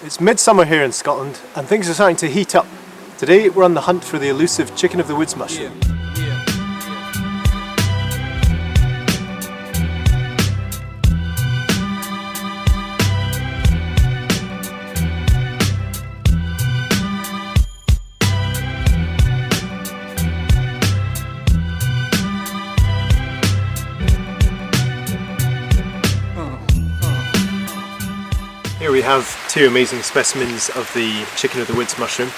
It's midsummer here in Scotland and things are starting to heat up. Today we're on the hunt for the elusive chicken of the woods mushroom. Here we have two amazing specimens of the chicken of the woods mushroom.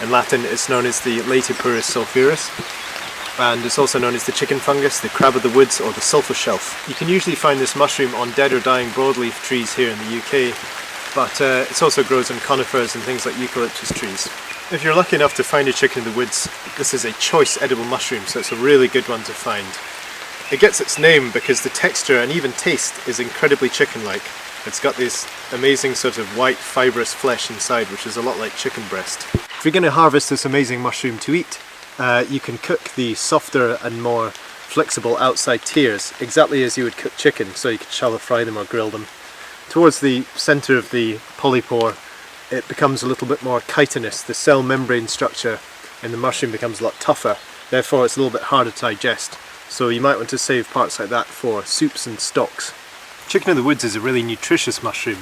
In Latin it's known as the Latipurus sulphurus, and it's also known as the chicken fungus, the crab of the woods, or the sulphur shelf. You can usually find this mushroom on dead or dying broadleaf trees here in the UK, but it also grows on conifers and things like eucalyptus trees. If you're lucky enough to find a chicken of the woods, this is a choice edible mushroom, so it's a really good one to find. It gets its name because the texture and even taste is incredibly chicken-like. It's got this amazing sort of white fibrous flesh inside, which is a lot like chicken breast. If you're going to harvest this amazing mushroom to eat, you can cook the softer and more flexible outside tiers exactly as you would cook chicken, so you could shallow fry them or grill them. Towards the centre of the polypore it becomes a little bit more chitinous. The cell membrane structure in the mushroom becomes a lot tougher, therefore it's a little bit harder to digest, so you might want to save parts like that for soups and stocks. Chicken of the woods is a really nutritious mushroom.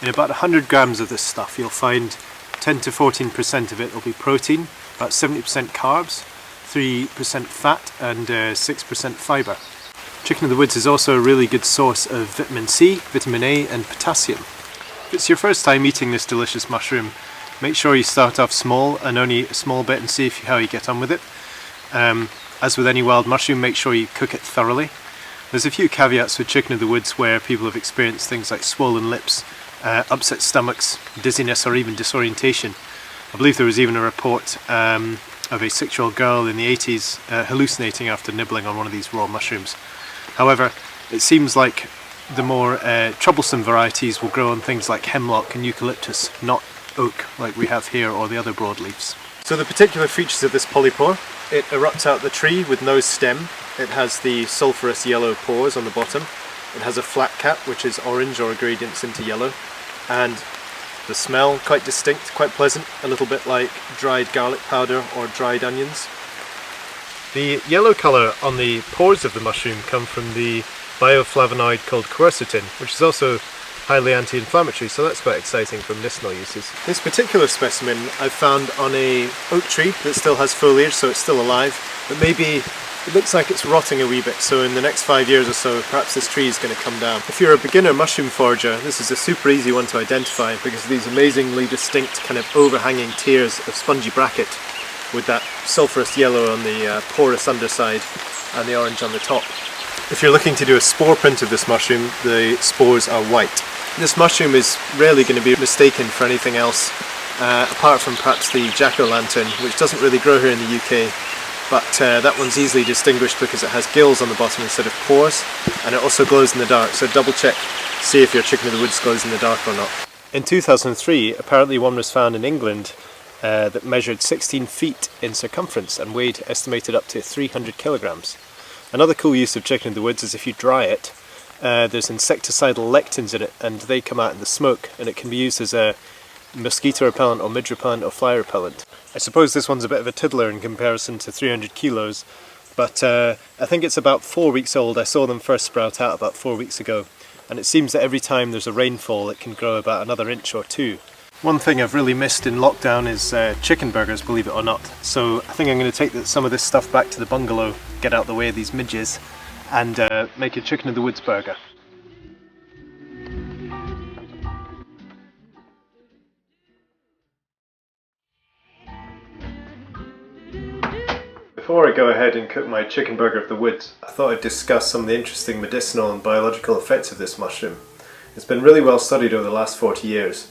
In about 100 grams of this stuff you'll find 10 to 14% of it will be protein, about 70% carbs, 3% fat and 6% fibre. Chicken of the woods is also a really good source of vitamin C, vitamin A and potassium. If it's your first time eating this delicious mushroom, make sure you start off small and only a small bit and see how you get on with it. As with any wild mushroom, make sure you cook it thoroughly. There's a few caveats with chicken of the woods where people have experienced things like swollen lips, upset stomachs, dizziness or even disorientation. I believe there was even a report of a 6-year-old girl in the 80s hallucinating after nibbling on one of these raw mushrooms. However, it seems like the more troublesome varieties will grow on things like hemlock and eucalyptus, not oak like we have here or the other broadleaves. So the particular features of this polypore: it erupts out the tree with no stem. It has the sulphurous yellow pores on the bottom. It has a flat cap which is orange or gradients into yellow, and the smell quite distinct, quite pleasant, a little bit like dried garlic powder or dried onions. The yellow colour on the pores of the mushroom come from the bioflavonoid called quercetin, which is also highly anti-inflammatory, so that's quite exciting for medicinal uses. This particular specimen I've found on a oak tree that still has foliage, so it's still alive, but maybe it looks like it's rotting a wee bit, so in the next 5 years or so perhaps this tree is going to come down. If you're a beginner mushroom forager, this is a super easy one to identify because of these amazingly distinct kind of overhanging tiers of spongy bracket with that sulphurous yellow on the porous underside and the orange on the top. If you're looking to do a spore print of this mushroom, the spores are white. This mushroom is rarely going to be mistaken for anything else, apart from perhaps the jack-o'-lantern, which doesn't really grow here in the UK. But that one's easily distinguished because it has gills on the bottom instead of pores, and it also glows in the dark, so double check, see if your chicken of the woods glows in the dark or not. In 2003, apparently one was found in England that measured 16 feet in circumference and weighed estimated up to 300 kilograms. Another cool use of chicken of the woods is if you dry it, there's insecticidal lectins in it and they come out in the smoke, and it can be used as a mosquito repellent or midge repellent or fly repellent. I suppose this one's a bit of a tiddler in comparison to 300 kilos, but I think it's about 4 weeks old. I saw them first sprout out about 4 weeks ago, and it seems that every time there's a rainfall it can grow about another inch or two. One thing I've really missed in lockdown is chicken burgers, believe it or not, so I think I'm going to take some of this stuff back to the bungalow, get out the way of these midges, and make a chicken of the woods burger. Before I go ahead and cook my chicken burger of the woods, I thought I'd discuss some of the interesting medicinal and biological effects of this mushroom. It's been really well studied over the last 40 years,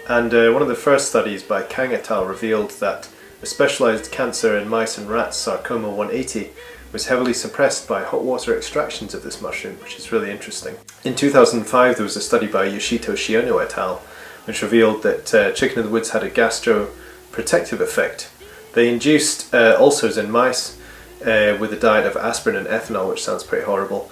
and one of the first studies by Kang et al. Revealed that a specialised cancer in mice and rats, sarcoma 180, was heavily suppressed by hot water extractions of this mushroom, which is really interesting. In 2005 there was a study by Yoshito Shiono et al. Which revealed that chicken of the woods had a gastroprotective effect. They induced ulcers in mice with a diet of aspirin and ethanol, which sounds pretty horrible,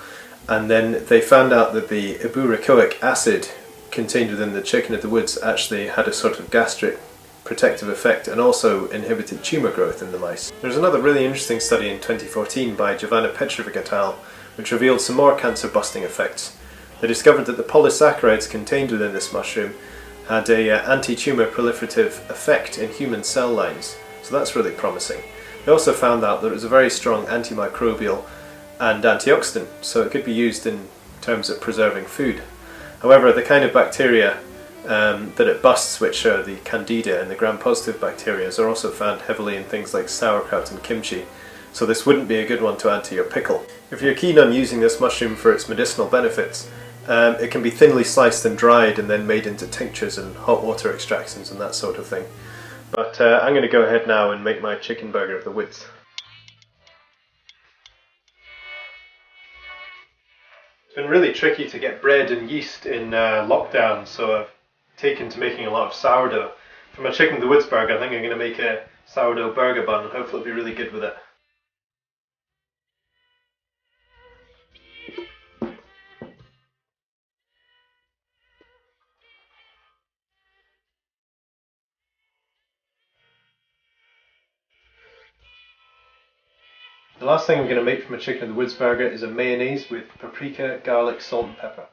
and then they found out that the iburicoic acid contained within the chicken of the woods actually had a sort of gastric protective effect and also inhibited tumour growth in the mice. There's another really interesting study in 2014 by Giovanna Petrovic et al. Which revealed some more cancer-busting effects. They discovered that the polysaccharides contained within this mushroom had a anti-tumour proliferative effect in human cell lines, so that's really promising. They also found out that it was a very strong antimicrobial and antioxidant, so it could be used in terms of preserving food. However, the kind of bacteria that it busts, which are the candida and the gram-positive bacteria, are also found heavily in things like sauerkraut and kimchi, so this wouldn't be a good one to add to your pickle. If you're keen on using this mushroom for its medicinal benefits, it can be thinly sliced and dried and then made into tinctures and hot water extractions and that sort of thing. But I'm going to go ahead now and make my chicken burger of the woods. It's been really tricky to get bread and yeast in lockdown, so I've taken to making a lot of sourdough. For my chicken of the woods burger, I think I'm going to make a sourdough burger bun and hopefully it'll be really good with it. The last thing I'm going to make from a chicken of the woods burger is a mayonnaise with paprika, garlic, salt and pepper.